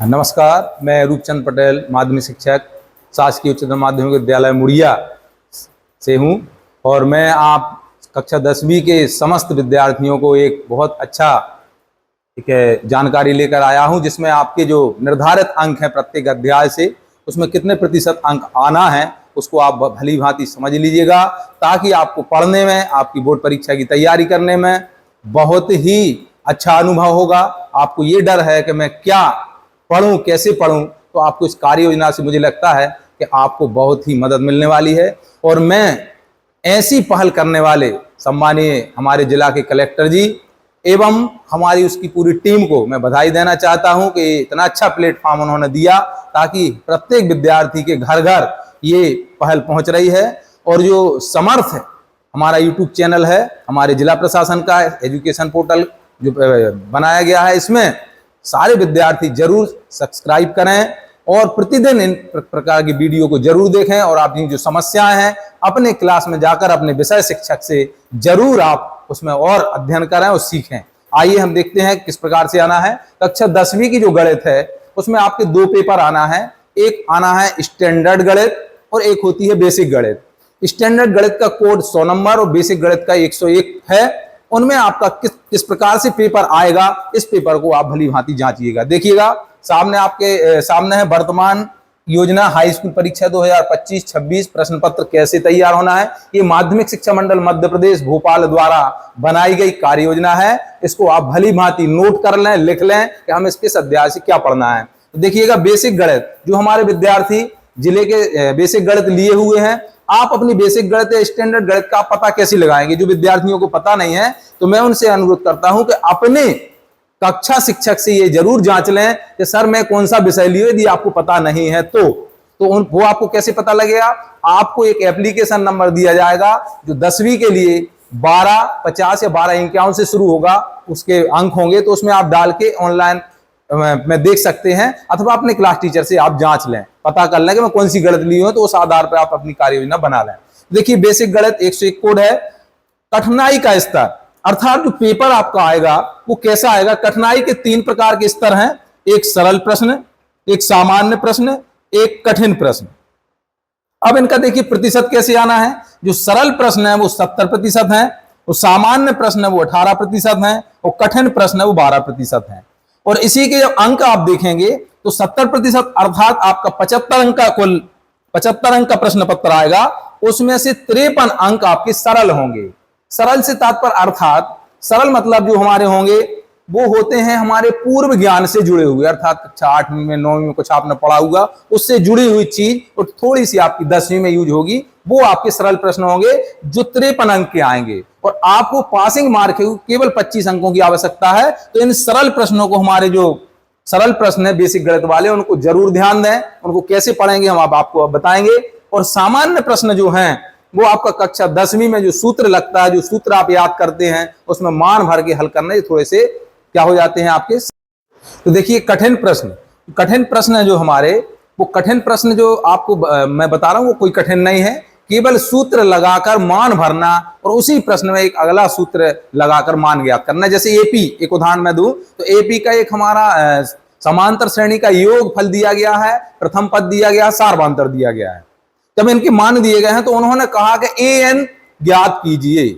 नमस्कार, मैं रूपचंद पटेल माध्यमिक शिक्षक शासकीय उच्चतर माध्यमिक विद्यालय मुड़िया से हूं और मैं आप कक्षा 10वीं के समस्त विद्यार्थियों को एक बहुत अच्छा जानकारी लेकर आया हूं, जिसमें आपके जो निर्धारित अंक हैं प्रत्येक अध्याय से उसमें कितने प्रतिशत अंक आना है उसको आप भली भांति समझ लीजिएगा, ताकि आपको पढ़ने में, आपकी बोर्ड परीक्षा की तैयारी करने में बहुत ही अच्छा अनुभव होगा। आपको ये डर है कि मैं क्या पढ़ूं, कैसे पढ़ूं, तो आपको इस कार्य योजना से मुझे लगता है कि आपको बहुत ही मदद मिलने वाली है। और मैं ऐसी पहल करने वाले सम्मानीय हमारे जिला के कलेक्टर जी एवं हमारी उसकी पूरी टीम को मैं बधाई देना चाहता हूं कि इतना अच्छा प्लेटफॉर्म उन्होंने दिया, ताकि प्रत्येक विद्यार्थी के घर घर ये पहल पहुंच रही है। और जो समर्थ है, हमारा यूट्यूब चैनल है, हमारे जिला प्रशासन का एजुकेशन पोर्टल जो बनाया गया है, इसमें सारे विद्यार्थी जरूर सब्सक्राइब करें और प्रतिदिन इन प्रकार की वीडियो को जरूर देखें। और आपकी जो समस्याएं हैं अपने क्लास में जाकर अपने विषय शिक्षक से जरूर आप उसमें और अध्ययन करें और सीखें। आइए हम देखते हैं किस प्रकार से आना है। कक्षा 10वीं की जो गणित है उसमें आपके दो पेपर आना है। एक आना है स्टैंडर्ड गणित और एक होती है बेसिक गणित। स्टैंडर्ड गणित का कोड 100 नंबर और बेसिक गणित का 101 है। उनमें आपका किस प्रकार से पेपर आएगा, इस पेपर को आप भली भांति जांचिएगा। देखिएगा, सामने आपके सामने है वर्तमान योजना हाई स्कूल परीक्षा 2025-26 प्रश्न पत्र कैसे तैयार होना है। ये माध्यमिक शिक्षा मंडल मध्य प्रदेश भोपाल द्वारा बनाई गई कार्य योजना है। इसको आप भली भांति नोट कर लें, लिख लें कि हम किस अध्याय से क्या पढ़ना है। तो देखिएगा, बेसिक गणित जो हमारे विद्यार्थी जिले के बेसिक गणित लिए हुए हैं, आप अपनी बेसिक गणित या स्टैंडर्ड गणित का पता कैसे लगाएंगे। जो विद्यार्थियों को पता नहीं है तो मैं उनसे अनुरोध करता हूं कि अपने कक्षा शिक्षक से ये जरूर जांच लें कि सर मैं कौन सा विषय लिया। यदि आपको पता नहीं है तो वो आपको कैसे पता लगेगा। आपको एक एप्लीकेशन नंबर दिया जाएगा जो 10वीं के लिए 1250 या 1251 से शुरू होगा, उसके अंक होंगे, तो उसमें आप डाल के ऑनलाइन में देख सकते हैं, अथवा अपने क्लास टीचर से आप जांच लें, पता कर लें कि मैं कौन सी गणित ली हूं, तो उस आधार पर आप अपनी कार्य योजना बना लें। देखिए, बेसिक गणित 101 कोड है। कठिनाई का स्तर, अर्थात जो पेपर आपका आएगा वो कैसा आएगा। कठिनाई के 3 प्रकार के स्तर हैं, एक सरल प्रश्न, एक सामान्य प्रश्न, एक कठिन प्रश्न। अब इनका देखिए प्रतिशत कैसे आना है। जो सरल प्रश्न है वो 70% है, और सामान्य प्रश्न है वो 18% है, और कठिन प्रश्न है वो 12% है। और इसी के जब अंक आप देखेंगे तो 70% अर्थात आपका 75 अंक का कुल 75 अंक का प्रश्न पत्र आएगा। उसमें से 53 अंक आपके सरल होंगे। सरल से तात्पर्य, अर्थात सरल मतलब जो हमारे होंगे वो होते हैं हमारे पूर्व ज्ञान से जुड़े हुए, अर्थात कक्षा 8वीं में 9वीं में कुछ आपने पढ़ा होगा, उससे जुड़ी हुई चीज और थोड़ी सी आपकी 10वीं में यूज होगी, वो आपके सरल प्रश्न होंगे जो 53 अंक के आएंगे। और आपको पासिंग मार्क केवल 25 अंकों की आवश्यकता है। तो इन सरल प्रश्नों को, हमारे जो सरल प्रश्न है बेसिक गणित वाले, उनको जरूर ध्यान दें। उनको कैसे पढ़ेंगे हम आपको बताएंगे। और सामान्य प्रश्न जो हैं वो आपका कक्षा 10वीं में जो सूत्र लगता है, जो सूत्र आप याद करते हैं, उसमें मान भर के हल करने थोड़े से क्या हो जाते हैं आपके। तो देखिए, कठिन प्रश्न, कठिन प्रश्न है जो हमारे, वो कठिन प्रश्न जो आपको मैं बता रहा हूं वो कोई कठिन नहीं है, केवल सूत्र लगाकर मान भरना और उसी प्रश्न में एक अगला सूत्र लगाकर मान ज्ञात करना। जैसे एपी, एक उदाहरण मैं दूं तो एपी का एक हमारा समांतर श्रेणी का योग फल दिया गया है, प्रथम पद दिया गया, सार्वंतर दिया गया है। जब इनके मान दिए गए हैं तो उन्होंने कहा कि an ज्ञात कीजिए।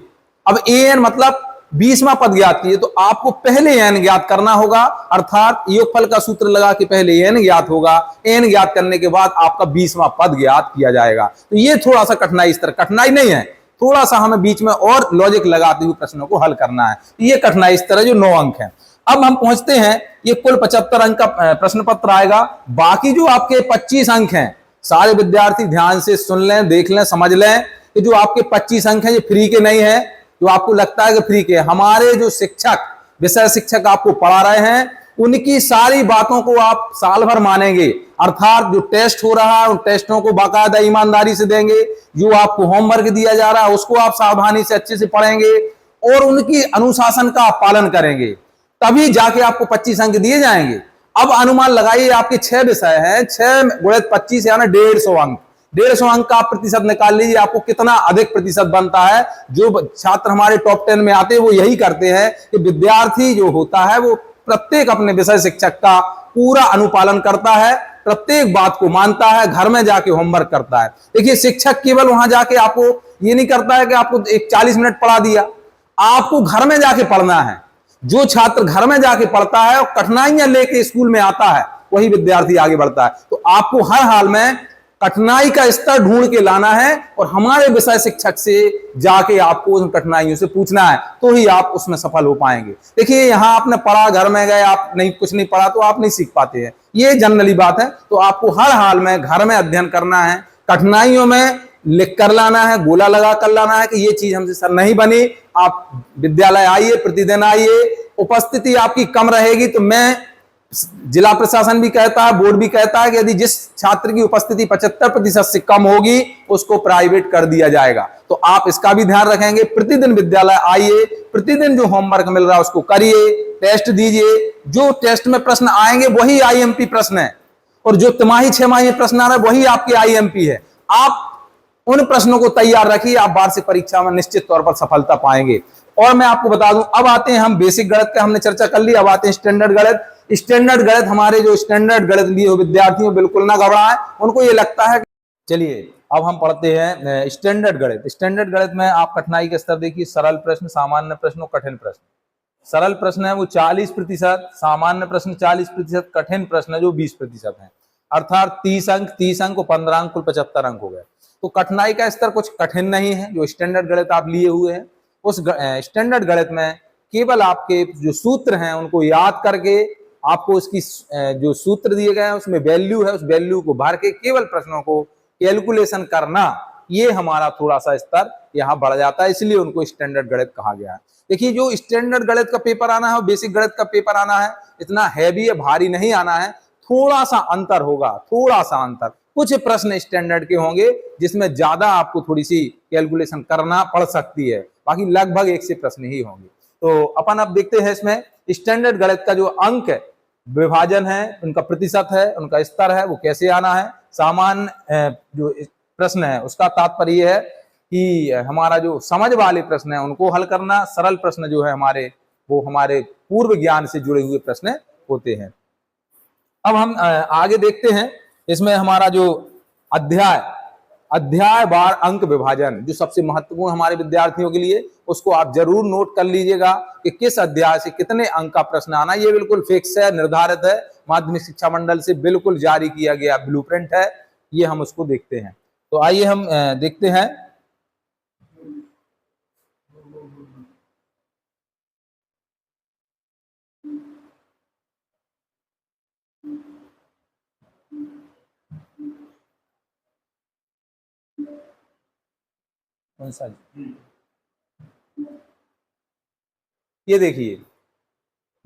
अब an मतलब 20वां पद ज्ञात कीजिए, तो आपको पहले n ज्ञात करना होगा, अर्थात योगफल का सूत्र लगा के पहले n ज्ञात होगा। n ज्ञात करने के बाद आपका 20वां पद ज्ञात किया जाएगा। तो ये थोड़ा सा कठिनाई स्तर, कठिनाई नहीं है, थोड़ा सा हमें बीच में और लॉजिक लगाते हुए प्रश्नों को हल करना है। ये कठिनाई स्तर है जो 9 अंक है। अब हम पहुंचते हैं, ये कुल 75 अंक का प्रश्न पत्र आएगा। बाकी जो आपके 25 अंक हैं, सारे विद्यार्थी ध्यान से सुन लें, देख लें, समझ लें कि जो आपके 25 अंक हैं ये फ्री के नहीं है। जो आपको लगता है कि फ्री के, हमारे जो शिक्षक, विषय शिक्षक आपको पढ़ा रहे हैं, उनकी सारी बातों को आप साल भर मानेंगे। अर्थात जो टेस्ट हो रहा है उन टेस्टों को बाकायदा ईमानदारी से देंगे। जो आपको होमवर्क दिया जा रहा है उसको आप सावधानी से अच्छे से पढ़ेंगे और उनकी अनुशासन का आप पालन करेंगे, तभी जाके आपको 25 अंक दिए जाएंगे। अब अनुमान लगाइए, आपके 6 विषय हैं, 6 गुणित 25 यानी 150 अंक। 150 अंक का प्रतिशत निकाल लीजिए, आपको कितना अधिक प्रतिशत बनता है। जो छात्र हमारे टॉप 10 में आते हैं वो यही करते हैं कि विद्यार्थी जो होता है वो प्रत्येक अपने विषय शिक्षक का पूरा अनुपालन करता है, प्रत्येक बात को मानता है, घर में जाके होमवर्क करता है। देखिए शिक्षक केवल वहां जाके आपको ये नहीं करता है कि आपको एक 40 मिनट पढ़ा दिया, आपको घर में जाके पढ़ना है। जो छात्र घर में जाके पढ़ता है और कठिनाइयां लेके स्कूल में आता है, वही विद्यार्थी आगे बढ़ता है। तो आपको हर हाल में कठिनाई का स्तर ढूंढ के लाना है और हमारे विषय शिक्षक से जाके आपको उन कठिनाइयों से पूछना है, तो ही आप उसमें सफल हो पाएंगे। देखिए यहां आपने पढ़ा, घर में गए, आप नहीं कुछ नहीं पढ़ा तो आप नहीं सीख पाते हैं, ये जनरली बात है। तो आपको हर हाल में घर में अध्ययन करना है, कठिनाइयों में लिख कर लाना है, गोला लगा कर लाना है कि ये चीज हमसे सर नहीं बनी। आप विद्यालय आइए, प्रतिदिन आइए, उपस्थिति आपकी कम रहेगी तो मैं, जिला प्रशासन भी कहता है, बोर्ड भी कहता है कि यदि जिस छात्र की उपस्थिति 75% से कम होगी उसको प्राइवेट कर दिया जाएगा। तो आप इसका भी ध्यान रखेंगे। प्रतिदिन विद्यालय आइए, प्रतिदिन जो होमवर्क मिल रहा है उसको करिए, टेस्ट दीजिए। जो टेस्ट में प्रश्न आएंगे वही आईएमपी प्रश्न है, और जो तिमाही 6 माही प्रश्न आ रहा है वही आपके आईएमपी है। आप उन प्रश्नों को तैयार रखिए, आप वार्षिक परीक्षा में निश्चित तौर पर सफलता पाएंगे। और मैं आपको बता दूं, अब आते हैं हम बेसिक गणित का, हमने चर्चा कर ली, अब आते हैं स्टैंडर्ड गणित। स्टैंडर्ड गणित, हमारे जो स्टैंडर्ड गणित लिए हो विद्यार्थियों, बिल्कुल ना घबराएं, उनको ये लगता है। चलिए अब हम पढ़ते हैं स्टैंडर्ड गणित। स्टैंडर्ड गणित में आप कठिनाई के स्तर देखिए, सरल प्रश्न, सामान्य प्रश्न और कठिन प्रश्न। सरल प्रश्न है वो 40%, सामान्य प्रश्न 40%, कठिन प्रश्न है जो 20% है, अर्थात 30 अंक और 15 अंक, कुल 75 अंक हो गए। तो कठिनाई का स्तर कुछ कठिन नहीं है। जो स्टैंडर्ड गणित आप लिए हुए हैं, उस स्टैंडर्ड गणित में केवल आपके जो सूत्र हैं उनको याद करके, आपको उसकी जो सूत्र दिए गए हैं उसमें वैल्यू है, उस वैल्यू को भर के केवल प्रश्नों को कैलकुलेशन करना, ये हमारा थोड़ा सा स्तर यहाँ बढ़ जाता है, इसलिए उनको स्टैंडर्ड गणित कहा गया है। देखिए जो स्टैंडर्ड गणित का पेपर आना है और बेसिक गणित का पेपर आना है, इतना हैवी है, भारी नहीं आना है, थोड़ा सा अंतर होगा, थोड़ा सा अंतर। कुछ प्रश्न स्टैंडर्ड के होंगे जिसमें ज्यादा आपको थोड़ी सी कैलकुलेशन करना पड़ सकती है, बाकी लगभग एक से प्रश्न ही होंगे। तो अपन अब देखते हैं इसमें स्टैंडर्ड गणित का जो अंक है, विभाजन है, उनका प्रतिशत है, उनका स्तर है, वो कैसे आना है। सामान्य जो प्रश्न है उसका तात्पर्य है कि हमारा जो समझ वाले प्रश्न है उनको हल करना, सरल प्रश्न जो है हमारे, वो हमारे पूर्व ज्ञान से जुड़े हुए प्रश्न होते हैं। अब हम आगे देखते हैं, इसमें हमारा जो अध्यायवार अंक विभाजन जो सबसे महत्वपूर्ण हमारे विद्यार्थियों के लिए, उसको आप जरूर नोट कर लीजिएगा कि किस अध्याय से कितने अंक का प्रश्न आना। ये बिल्कुल फिक्स है, निर्धारित है, माध्यमिक शिक्षा मंडल से बिल्कुल जारी किया गया ब्लूप्रिंट है, ये हम उसको देखते हैं। तो आइए हम देखते हैं। कौन सा? ये देखिए,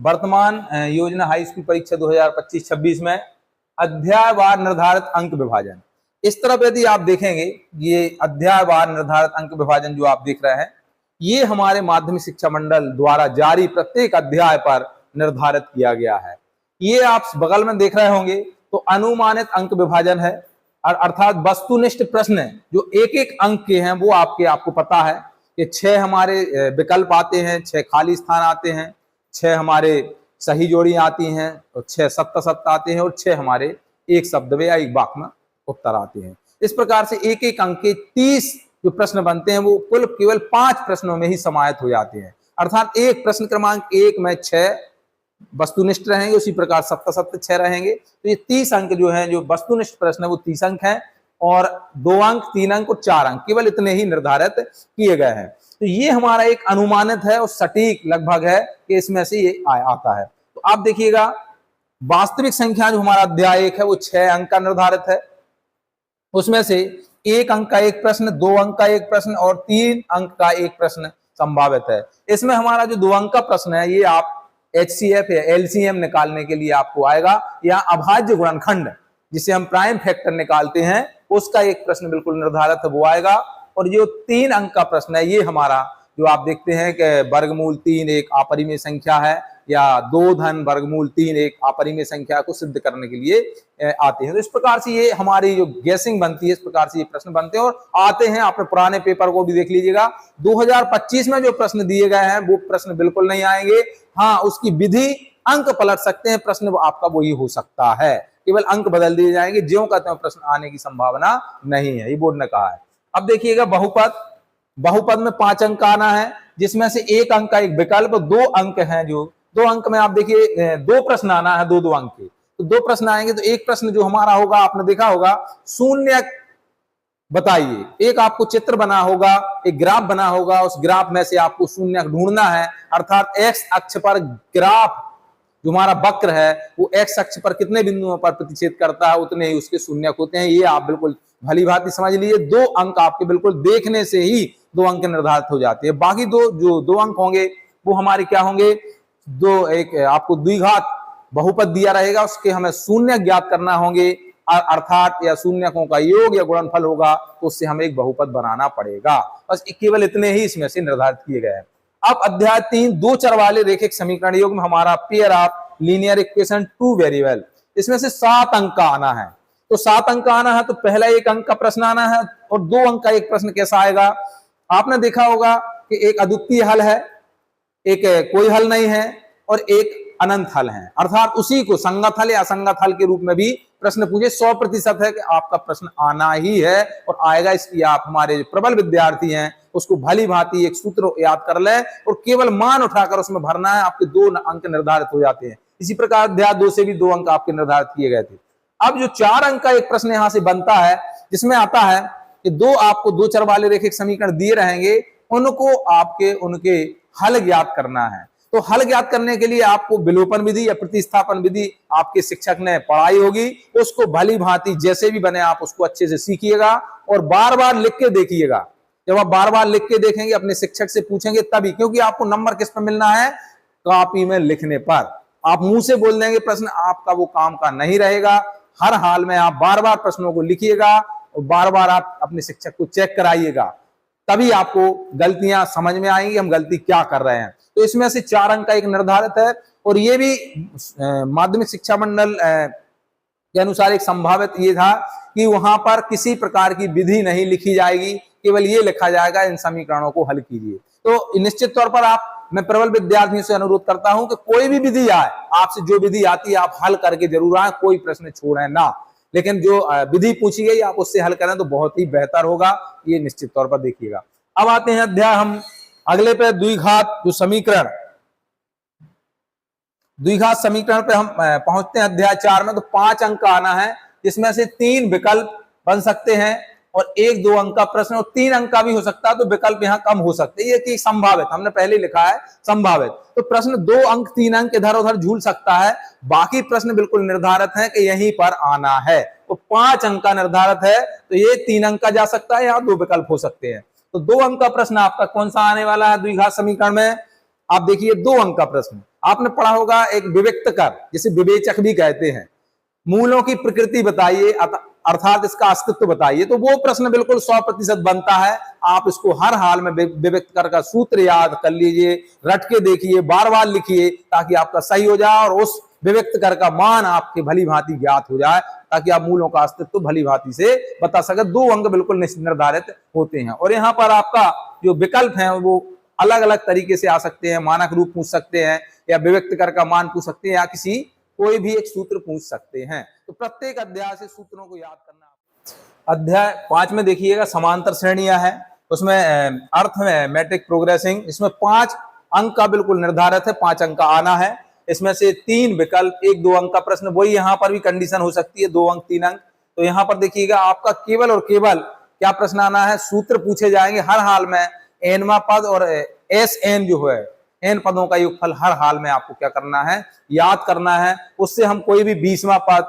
वर्तमान योजना हाई स्कूल परीक्षा 2025-26 में अध्यायवार निर्धारित अंक विभाजन, इस तरफ यदि आप देखेंगे, ये अध्यायवार निर्धारित अंक विभाजन जो आप देख रहे हैं, ये हमारे माध्यमिक शिक्षा मंडल द्वारा जारी प्रत्येक अध्याय पर निर्धारित किया गया है। ये आप बगल में देख रहे होंगे तो अनुमानित अंक विभाजन है, अर्थात वस्तुनिष्ठ प्रश्न जो एक एक अंक के हैं, वो आपको पता है कि 6 हमारे विकल्प आते हैं, 6 खाली स्थान आते हैं, 6 हमारे सही जोड़ी आती हैं, और 6 सत्ता आते हैं, और 6 हमारे एक शब्द या एक वाक्य में उत्तर आते हैं। इस प्रकार से एक एक अंक के 30 जो प्रश्न बनते हैं वो कुल केवल 5 प्रश्नों में ही समाहित हो जाते हैं, अर्थात एक प्रश्न क्रमांक 1 में 6 वस्तुनिष्ठ रहेंगे, उसी प्रकार 7 6 रहेंगे। तो ये 30 अंक जो है, जो वस्तुनिष्ठ प्रश्न है वो 30 अंक हैं, और 2 अंक, 3 अंक और 4 अंक केवल इतने ही निर्धारित किए गए हैं। तो ये हमारा एक अनुमानित है और सटीक लगभग है कि इसमें से ये आता है। तो आप देखिएगा, वास्तविक संख्या जो हमारा अध्याय 1 है वो 6 अंक का निर्धारित है, उसमें से 1 अंक का एक प्रश्न, 2 अंक का एक प्रश्न और 3 अंक का एक प्रश्न संभावित है। इसमें हमारा जो 2 अंक का प्रश्न है, ये आप HCF या LCM निकालने के लिए आपको आएगा, या अभाज्य गुणनखंड जिसे हम प्राइम फैक्टर निकालते हैं, उसका एक प्रश्न बिल्कुल निर्धारित है, वो आएगा। और जो 3 अंक का प्रश्न है, ये हमारा जो आप देखते हैं कि वर्गमूल 3 एक अपरिमेय संख्या है, या 2 धन वर्गमूल 3 एक अपरिमेय संख्या को सिद्ध करने के लिए आते हैं। तो इस प्रकार से ये हमारी जो गैसिंग बनती है, इस प्रकार से ये प्रश्न बनते हैं और आते हैं। आपने पुराने पेपर को भी देख लीजिएगा, 2025 में जो प्रश्न दिए गए हैं वो प्रश्न बिल्कुल नहीं आएंगे। हाँ, उसकी विधि अंक पलट सकते हैं, प्रश्न आपका वही हो सकता है, केवल अंक बदल दिए जाएंगे, ज्यों का त्यों प्रश्न आने की संभावना नहीं है, ये बोर्ड ने कहा है। अब देखिएगा बहुपद, बहुपद में 5 अंक आना है, जिसमें से 1 अंक का एक विकल्प, 2 अंक हैं, जो 2 अंक में आप देखिए 2 प्रश्न आना है, 2 अंक के, तो 2 प्रश्न आएंगे। तो एक प्रश्न जो हमारा होगा, आपने देखा होगा, शून्य बताइए, एक आपको चित्र बना होगा, एक ग्राफ बना होगा, उस ग्राफ में से आपको शून्य ढूंढना है, अर्थात एक्स अक्ष पर ग्राफ जो हमारा वक्र है वो एक्स अक्ष पर कितने बिंदुओं पर प्रतिच्छेद करता है उतने ही उसके शून्यक होते हैं। ये आप बिल्कुल भली भांति समझ लीजिए। 2 अंक आपके बिल्कुल देखने से ही 2 अंक निर्धारित हो जाते हैं। बाकी जो 2 अंक होंगे वो हमारे क्या होंगे, एक आपको द्विघात बहुपद दिया रहेगा, उसके हमें शून्य ज्ञात करना होंगे, अर्थात या शून्यकों का योग या गुणनफल होगा, तो उससे हमें एक बहुपद बनाना पड़ेगा। बस केवल इतने ही इसमें से निर्धारित किए गए हैं। अब अध्याय 3 2 चर वाले रेखिक समीकरण योग में हमारा pair of linear equation 2 variable, इसमें से 7 अंक का आना है। तो 7 अंक का आना है, तो पहला 1 अंक का प्रश्न आना है और 2 अंक का एक प्रश्न कैसा आएगा। आपने देखा होगा कि एक अद्वितीय हल है, एक कोई हल नहीं है और एक अनंत हल है, अर्थात उसी को संगत हल या असंगत हल के रूप में भी प्रश्न पूछे। 100% है कि आपका प्रश्न आना ही है और आएगा। इसलिए आप हमारे जो प्रबल विद्यार्थी हैं उसको भली भांति एक सूत्र याद कर ले और केवल मान उठाकर उसमें भरना है, आपके 2 अंक निर्धारित हो जाते हैं। इसी प्रकार अध्याय 2 से भी 2 अंक आपके निर्धारित किए गए थे। अब जो 4 अंक का एक प्रश्न यहां से बनता है, जिसमें आता है कि आपको 2 चर वाले रेखिक समीकरण दिए रहेंगे, उनको आपके उनके हल ज्ञात करना है। तो हल ज्ञात करने के लिए आपको विलोपन विधि या प्रतिस्थापन विधि आपके शिक्षक ने पढ़ाई होगी, उसको भली भांति जैसे भी बने आप उसको अच्छे से सीखिएगा और बार बार लिख के देखिएगा। जब आप बार बार लिख के देखेंगे, अपने शिक्षक से पूछेंगे तभी, क्योंकि आपको नंबर किस पर मिलना है, कॉपी में लिखने पर। आप मुंह से बोल देंगे प्रश्न, आपका वो काम का नहीं रहेगा। हर हाल में आप बार बार प्रश्नों को लिखिएगा और बार बार आप अपने शिक्षक को चेक कराइएगा, तभी आपको गलतियां समझ में आएंगी, हम गलती क्या कर रहे हैं। तो इसमें से 4 अंक का एक निर्धारित है और ये भी माध्यमिक शिक्षा मंडल के अनुसार एक संभावित ये था कि वहां पर किसी प्रकार की विधि नहीं लिखी जाएगी, केवल ये लिखा जाएगा इन समीकरणों को हल कीजिए। तो निश्चित तौर पर मैं प्रबल विद्यार्थियों से अनुरोध करता हूं कि कोई भी विधि आए, आपसे जो विधि आती है आप हल करके जरूर आए, कोई प्रश्न छोड़ें ना, लेकिन जो विधि पूछी गई आप उससे हल करें तो बहुत ही बेहतर होगा, ये निश्चित तौर पर देखिएगा। अब आते हैं अध्याय हम अगले पे, द्विघात जो समीकरण, द्विघात समीकरण पे हम पहुंचते हैं अध्याय 4 में। तो 5 अंक का आना है, जिसमें से 3 विकल्प बन सकते हैं और 1-2 अंक का प्रश्न, और 3 अंक का भी हो सकता है, तो विकल्प यहाँ कम हो सकते हैं। ये कि संभावित, हमने पहले लिखा है संभावित। तो प्रश्न 2 अंक 3 अंक इधर उधर झूल सकता है, बाकी प्रश्न बिल्कुल निर्धारित है कि यहीं पर आना है। तो 5 अंक का निर्धारित है, तो ये 3 अंक का जा सकता है, यहाँ 2 विकल्प हो सकते हैं। तो 2 अंक का प्रश्न आपका कौन सा आने वाला है द्विघात समीकरण में, आप देखिए 2 अंक का प्रश्न आपने पढ़ा होगा, एक विविक्त कर, जिसे विवेचक भी कहते हैं, मूलों की प्रकृति बताइए, अर्थात इसका अस्तित्व बताइए। तो वो प्रश्न बिल्कुल 100% बनता है। आप इसको हर हाल में विविक्त कर का सूत्र याद कर लीजिए, रट के देखिए, बार बार लिखिए, ताकि आपका सही हो जाए और उस विविक्त कर का मान आपके भली भांति ज्ञात हो जाए, ताकि आप मूलों का अस्तित्व भली भांति से बता सके। 2 अंक बिल्कुल निर्धारित होते हैं और यहाँ पर आपका जो विकल्प है वो अलग अलग तरीके से आ सकते हैं। मानक रूप पूछ सकते हैं या विविक्त कर का मान पूछ सकते हैं या कोई भी एक सूत्र पूछ सकते हैं। तो प्रत्येक अध्याय से सूत्रों को याद करना। अध्याय 5 में देखिएगा समांतर श्रेणियां हैं, उसमें अर्थ में मैट्रिक प्रोग्रेसिंग, इसमें 5 अंक का बिल्कुल निर्धारित है, 5 अंक का आना है। इसमें से 3 विकल्प, 1-2 अंक का प्रश्न, वही यहाँ पर भी कंडीशन हो सकती है 2 अंक 3 अंक। तो यहाँ पर देखिएगा आपका केवल और केवल क्या प्रश्न आना है, सूत्र पूछे जाएंगे हर हाल में। एनवा पद और एस एन जो है, एन पदों का योगफल हर हाल में आपको क्या करना है, याद करना है। उससे हम कोई भी 20वां पद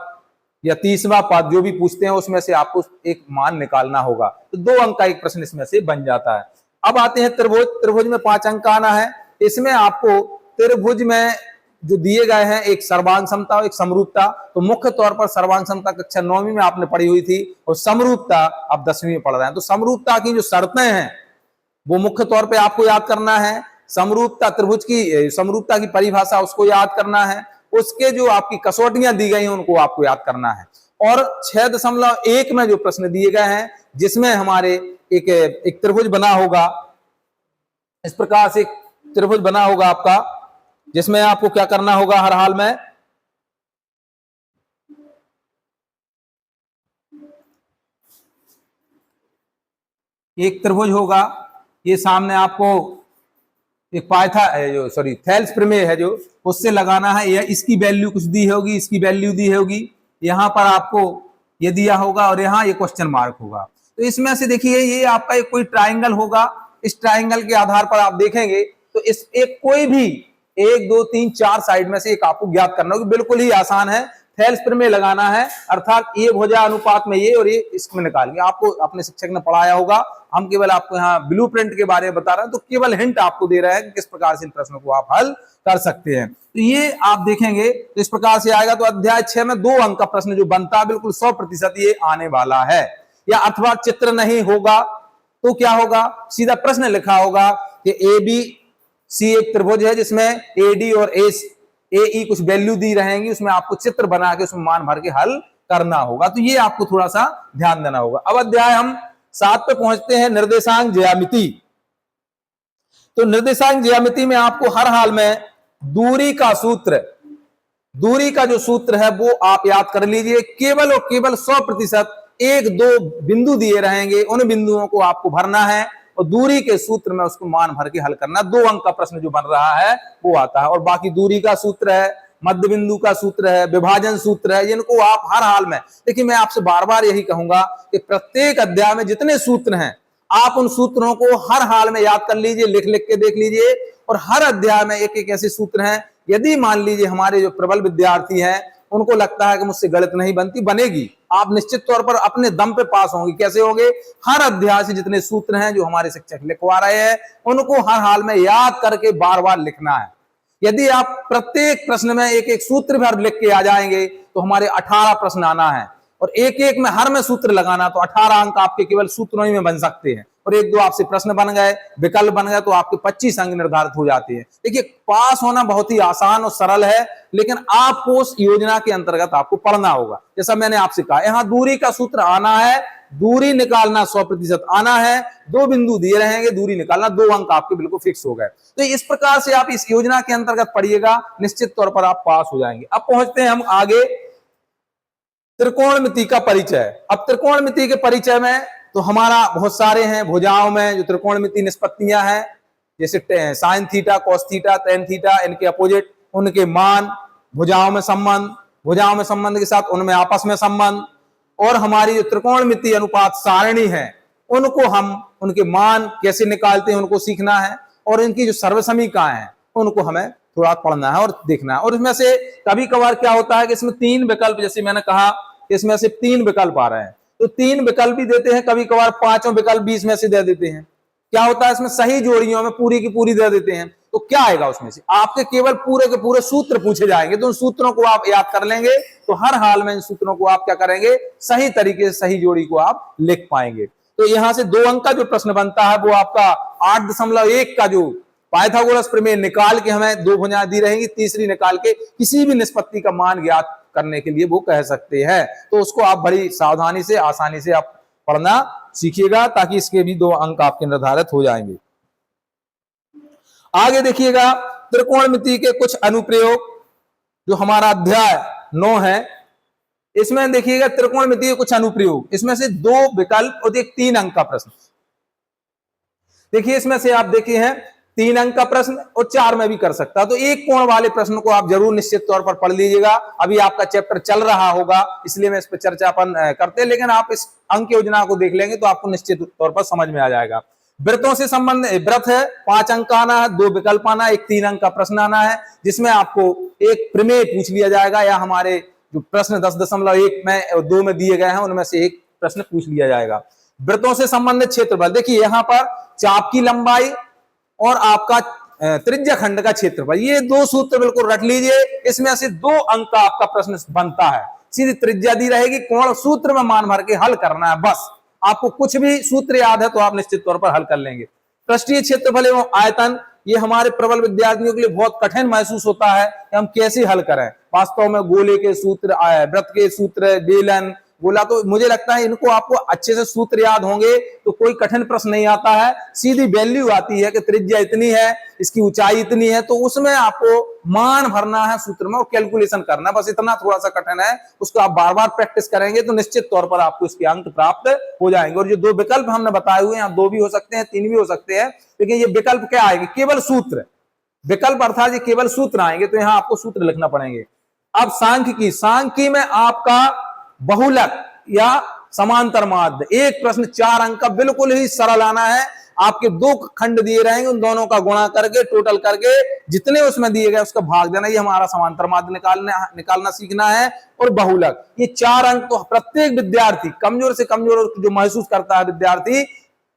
या 30वां पद जो भी पूछते हैं उसमें से आपको एक मान निकालना होगा। तो 2 अंक का एक प्रश्न इसमें से बन जाता है। अब आते हैं त्रिभुज। त्रिभुज में 5 अंक का आना है। इसमें आपको त्रिभुज में जो दिए गए हैं, एक सर्वांग समता और एक समरूपता। तो मुख्य तौर पर सर्वांग समता कक्षा 9वीं में आपने पढ़ी हुई थी और समरूपता आप 10वीं में पढ़ रहे हैं। तो समरूपता की जो शर्तें हैं वो मुख्य तौर पे आपको याद करना है। समरूपता त्रिभुज की समरूपता की परिभाषा उसको याद करना है, उसके जो आपकी कसौटियां दी गई हैं उनको आपको याद करना है। और 6.1 में जो प्रश्न दिए गए हैं जिसमें हमारे एक त्रिभुज बना होगा, इस प्रकार से एक त्रिभुज बना होगा आपका, जिसमें आपको क्या करना होगा हर हाल में, एक त्रिभुज होगा, ये सामने आपको एक पाइथा जो सॉरी थेल्स प्रमेय है जो उससे लगाना है, या इसकी वैल्यू कुछ दी होगी, इसकी वैल्यू दी होगी, यहां पर आपको ये दिया होगा और यहां ये क्वेश्चन मार्क होगा। तो इसमें से देखिए ये आपका एक कोई ट्राइंगल होगा, इस ट्राइंगल के आधार पर आप देखेंगे तो इस एक कोई भी 1 2 3 4 साइड में से एक आपको ज्ञात करना होगा, बिल्कुल ही आसान है, थेल्स प्रमेय लगाना है, अर्थात ये भुजा अनुपात में ये और ये इसमें निकालेंगे। आपको अपने शिक्षक ने पढ़ाया होगा, हम केवल आपको यहाँ ब्लूप्रिंट के बारे में बता रहे हैं, तो केवल हिंट आपको दे रहे हैं कि किस प्रकार से इन प्रश्नों को आप हल कर सकते हैं। तो ये आप देखेंगे तो इस प्रकार से आएगा। तो अध्याय 6 में 2 अंक का प्रश्न जो बनता है बिल्कुल 100% ये आने वाला है। या अथवा चित्र नहीं होगा तो क्या होगा, सीधा प्रश्न लिखा होगा कि ABC एक त्रिभुज है जिसमें AD और AE कुछ वैल्यू दी रहेंगी, उसमें आपको चित्र बना के उसमें मान भर के हल करना होगा। तो ये आपको थोड़ा सा ध्यान देना होगा। अब अध्याय हम 7 पे पहुंचते हैं, निर्देशांक ज्यामिति। तो निर्देशांक ज्यामिति में आपको हर हाल में दूरी का सूत्र, दूरी का जो सूत्र है वो आप याद कर लीजिए। केवल और केवल 100% 1-2 बिंदु दिए रहेंगे, उन बिंदुओं को आपको भरना है और दूरी के सूत्र में उसको मान भर के हल करना। 2 अंक का प्रश्न जो बन रहा है वो आता है। और बाकी दूरी का सूत्र है, मध्य बिंदु का सूत्र है, विभाजन सूत्र है, इनको आप हर हाल में देखिए। मैं आपसे बार बार यही कहूंगा कि प्रत्येक अध्याय में जितने सूत्र हैं आप उन सूत्रों को हर हाल में याद कर लीजिए, लिख लिख के देख लीजिए। और हर अध्याय में एक एक ऐसे सूत्र हैं, यदि मान लीजिए हमारे जो प्रबल विद्यार्थी हैं उनको लगता है कि मुझसे गणित नहीं बनती, बनेगी, आप निश्चित तौर पर अपने दम पे पास होंगे। कैसे होंगे, हर अध्याय से जितने सूत्र हैं जो हमारे शिक्षक लिखवा रहे हैं उनको हर हाल में याद करके बार बार लिखना है। यदि आप प्रत्येक प्रश्न में एक एक सूत्र भर लिख के आ जाएंगे तो हमारे 18 प्रश्न आना है, और एक एक में हर में सूत्र लगाना, तो 18 अंक आपके केवल सूत्रों ही में बन सकते हैं। और 1-2 आपसे प्रश्न बन गए, विकल्प बन गए, तो आपके 25 अंक निर्धारित हो जाते हैं। देखिए पास होना बहुत ही आसान और सरल है, लेकिन आपको उस योजना के अंतर्गत आपको पढ़ना होगा। जैसा मैंने आपसे कहा, यहां दूरी का सूत्र आना है, दूरी निकालना 100% आना है, 2 बिंदु दिए रहेंगे, दूरी निकालना, 2 अंक आपके बिल्कुल फिक्स हो गए। तो इस प्रकार से आप इस योजना के अंतर्गत पढ़िएगा, निश्चित तौर पर आप पास हो जाएंगे। अब पहुंचते हैं हम आगे, त्रिकोणमिति का परिचय। अब त्रिकोणमिति के परिचय में तो हमारा बहुत सारे हैं, भुजाओं में जो त्रिकोणमिति निष्पत्तियां हैं, जैसे sine theta, cos theta, tan theta, इनके अपोजिट, उनके मान, भुजाओं में संबंध, भुजाओं में संबंध के साथ उनमें आपस में संबंध, और हमारी जो त्रिकोणमिति अनुपात सारणी है उनको हम उनके मान कैसे निकालते हैं उनको सीखना है, और इनकी जो सर्वसमीकाएं हैं उनको हमें थोड़ा पढ़ना है और देखना है। और इसमें से कभी कभार क्या होता है कि इसमें 3 विकल्प, जैसे मैंने कहा इसमें से 3 विकल्प आ रहे हैं, तो 3 विकल्प भी देते हैं, कभी कभार 5 विकल्प 20 में से दे देते हैं। क्या होता है इसमें, सही जोड़ियों में पूरी की पूरी दे देते हैं। तो क्या आएगा उसमें से, आपके केवल पूरे के पूरे सूत्र पूछे जाएंगे, तो उन सूत्रों को आप याद कर लेंगे, तो हर हाल में इन सूत्रों को आप क्या करेंगे, सही तरीके से सही जोड़ी को आप लिख पाएंगे। तो यहां से 2 अंक का जो प्रश्न बनता है वो आपका 8.1 का जो पाइथागोरस प्रमेय निकाल के हमें 2 भुजाएं दी रहेंगी, तीसरी निकाल के किसी भी निष्पत्ति का मान ज्ञात करने के लिए वो कह सकते हैं। तो उसको आप बड़ी सावधानी से आसानी से आप पढ़ना सीखिएगा, ताकि इसके भी 2 अंक आपके निर्धारित हो जाएंगे। आगे देखिएगा, त्रिकोणमिति के कुछ अनुप्रयोग, जो हमारा अध्याय 9 है, इसमें देखिएगा त्रिकोणमिति के कुछ अनुप्रयोग, इसमें से 2 विकल्प और एक 3 अंक का प्रश्न। देखिए इसमें से आप देखिए हैं 3 अंक का प्रश्न और 4 में भी कर सकता है। तो एक कोण वाले प्रश्न को आप जरूर निश्चित तौर पर पढ़ लीजिएगा। अभी आपका चैप्टर चल रहा होगा इसलिए मैं इस पर चर्चापन करते हैं, लेकिन आप इस अंक योजना को देख लेंगे तो आपको निश्चित तौर पर समझ में आ जाएगा। वृत्तों से संबंध, वृत्त है, 5 अंक का आना है, 2 विकल्प आना है, एक 3 अंक का प्रश्न आना है, जिसमें आपको एक प्रमेय पूछ लिया जाएगा, या हमारे जो प्रश्न 10.1 में और 2 में दिए गए हैं उनमें से एक प्रश्न पूछ लिया जाएगा। वृत्तों से संबंधित क्षेत्रफल, देखिए यहां पर चाप की लंबाई और आपका त्रिज्या खंड का क्षेत्रफल, ये 2 सूत्र बिल्कुल रट लीजिए। इसमें से 2 अंक का आपका प्रश्न बनता है। सीधी त्रिज्या दी रहेगी, कोण सूत्र में मान भर के हल करना है, बस। आपको कुछ भी सूत्र याद है तो आप निश्चित तौर पर हल कर लेंगे। पृष्ठीय क्षेत्रफल एवं आयतन, ये हमारे प्रबल विद्यार्थियों के लिए बहुत कठिन महसूस होता है कि हम कैसे हल करें। वास्तव में गोले के सूत्र, वृत्त के सूत्र, बेलन, गोला, तो मुझे लगता है इनको आपको अच्छे से सूत्र याद होंगे तो कोई कठिन प्रश्न नहीं आता है। सीधी वैल्यू आती है कि त्रिज्या इतनी है, इसकी ऊंचाई इतनी है, तो उसमें आपको मान भरना है सूत्र में और कैलकुलेशन करना, बस इतना थोड़ा सा कठिन है। उसको आप बार बार प्रैक्टिस करेंगे तो निश्चित तौर पर आपको इसके अंक प्राप्त हो जाएंगे। और जो दो विकल्प हमने बताए हुए हैं, 2 भी हो सकते हैं, 3 भी हो सकते हैं, लेकिन ये विकल्प क्या आएंगे? केवल सूत्र। विकल्प अर्थात ये केवल सूत्र आएंगे, तो यहां आपको सूत्र लिखना पड़ेंगे। अब सांख्यिकी में आपका बहुलक या समांतर माध्य, एक प्रश्न 4 अंक का बिल्कुल ही सरल आना है। आपके 2 खंड दिए रहेंगे, उन दोनों का गुणा करके, टोटल करके जितने उसमें दिए गए उसका भाग देना, ये हमारा समांतर माध्य निकालना सीखना है। और बहुलक, ये 4 अंक तो प्रत्येक विद्यार्थी, कमजोर से कमजोर जो महसूस करता है विद्यार्थी,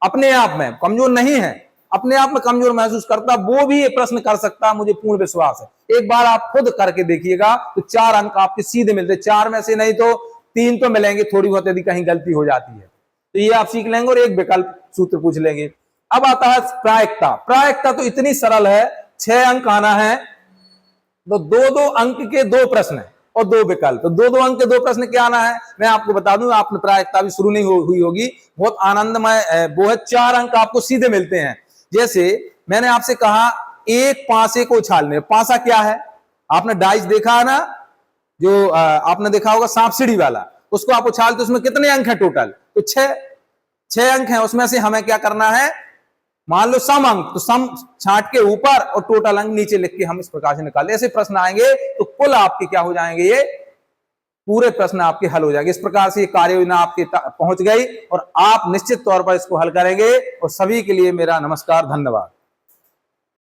अपने आप में कमजोर नहीं है, अपने आप में कमजोर महसूस करता, वो भी ये प्रश्न कर सकता, मुझे पूर्ण विश्वास है। एक बार आप खुद करके देखिएगा तो 4 अंक आपके सीधे मिलते, 4 में से नहीं तो 3 तो मिलेंगे, थोड़ी बहुत यदि कहीं गलती हो जाती है तो ये आप सीख लेंगे और एक विकल्प सूत्र पूछ लेंगे। अब आता है प्रायिकता। प्रायिकता तो इतनी सरल है, 6 अंक आना है, तो 2-2 अंक के 2 प्रश्न है और 2 विकल्प, तो 2-2 अंक के 2 प्रश्न क्या आना है मैं आपको बता दूं। आपने प्रायिकता भी शुरू नहीं हुई होगी, बहुत आनंदमय वो है। 4 अंक आपको सीधे मिलते हैं। जैसे मैंने आपसे कहा एक पासे को उछालने, पासा क्या है? आपने डाइस देखा है ना, जो आपने देखा होगा सांप सीढ़ी वाला, उसको आप उछालते, उसमें कितने अंक हैं टोटल? तो 6 अंक हैं। उसमें से हमें क्या करना है, मान लो सम अंक, तो सम छांट के ऊपर और टोटल अंक नीचे लिख के हम इस प्रकार से निकाले। ऐसे प्रश्न आएंगे तो कुल आपके क्या हो जाएंगे, ये पूरे प्रश्न आपके हल हो जाएंगे। इस प्रकार से ये कार्य योजना आपके पहुंच गई और आप निश्चित तौर पर इसको हल करेंगे। और सभी के लिए मेरा नमस्कार, धन्यवाद।